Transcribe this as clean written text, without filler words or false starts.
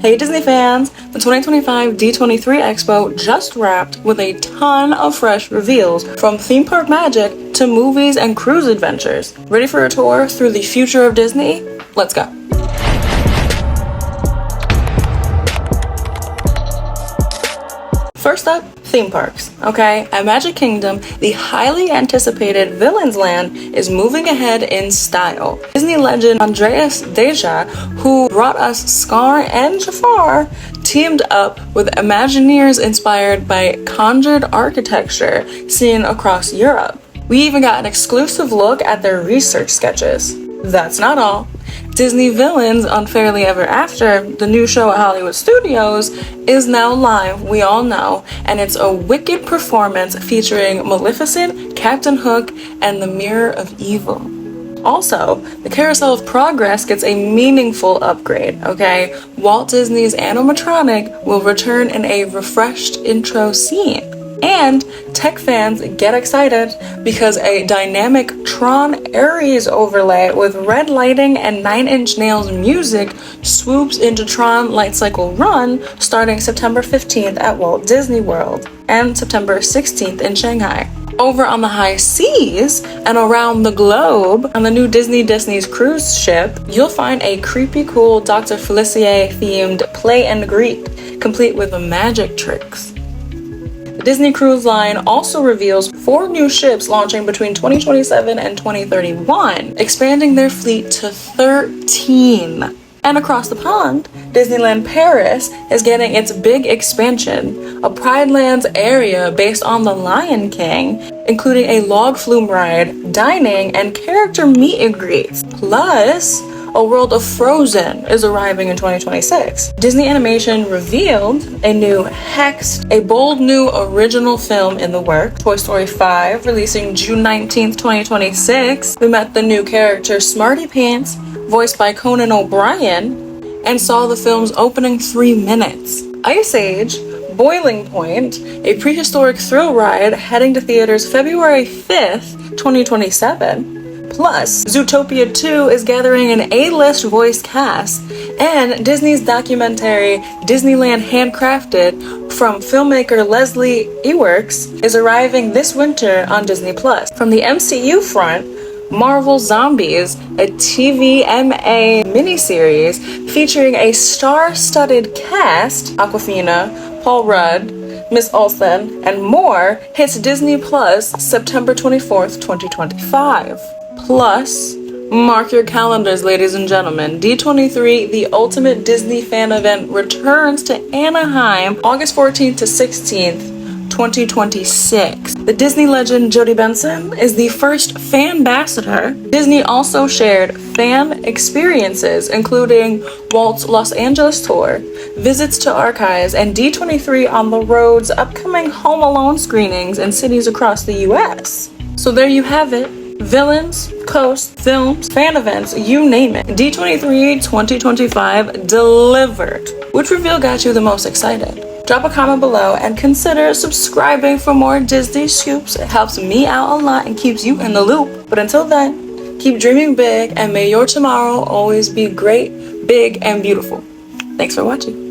Hey Disney fans! The 2025 D23 Expo just wrapped with a ton of fresh reveals, from theme park magic to movies and cruise adventures. Ready for a tour through the future of Disney? Let's go! First up, theme parks. Okay, at Magic Kingdom, the highly anticipated Villains Land is moving ahead in style. Disney legend Andreas Deja, who brought us Scar and Jafar, teamed up with Imagineers inspired by conjured architecture seen across Europe. We even got an exclusive look at their research sketches. That's not all. Disney Villains Unfairly Ever After, the new show at Hollywood Studios, is now live, we all know, and it's a wicked performance featuring Maleficent, Captain Hook, and the Mirror of Evil. Also, the Carousel of Progress gets a meaningful upgrade, okay? Walt Disney's Animatronic will return in a refreshed intro scene. And tech fans get excited because a dynamic Tron Ares overlay with red lighting and 9 Inch Nails music swoops into Tron Light Cycle Run starting September 15th at Walt Disney World and September 16th in Shanghai. Over on the high seas and around the globe on the new Disney's cruise ship, you'll find a creepy cool Dr. Felicia themed play and greet, complete with magic tricks. Disney Cruise Line also reveals 4 new ships launching between 2027 and 2031, expanding their fleet to 13. And across the pond, Disneyland Paris is getting its big expansion, a Pride Lands area based on The Lion King, including a log flume ride, dining, and character meet and greets. Plus, a World of Frozen is arriving in 2026. Disney Animation revealed a new Hexed, a bold new original film in the works. Toy Story 5 releasing June 19th, 2026. We met the new character Smarty Pants, voiced by Conan O'Brien, and saw the film's opening 3 minutes. Ice Age, Boiling Point, a prehistoric thrill ride heading to theaters February 5th, 2027. Plus, Zootopia 2 is gathering an A-list voice cast, and Disney's documentary Disneyland Handcrafted from filmmaker Leslie Ewerks is arriving this winter on Disney+. From the MCU front, Marvel Zombies, a TVMA miniseries featuring a star-studded cast, Awkwafina, Paul Rudd, Miss Olsen, and more, hits Disney Plus September 24th, 2025. Plus, mark your calendars, ladies and gentlemen. D23, the ultimate Disney fan event, returns to Anaheim August 14th to 16th, 2026. The Disney legend Jodie Benson is the first fan ambassador. Disney also shared fan experiences, including Walt's Los Angeles tour, visits to archives, and D23 on the Road's upcoming Home Alone screenings in cities across the US. So there you have it. Villains, coasts, films, fan events, you name it. D23 2025 delivered. Which reveal got you the most excited? Drop a comment below and consider subscribing for more Disney scoops. It helps me out a lot and keeps you in the loop. But until then, keep dreaming big and may your tomorrow always be great, big, and beautiful. Thanks for watching.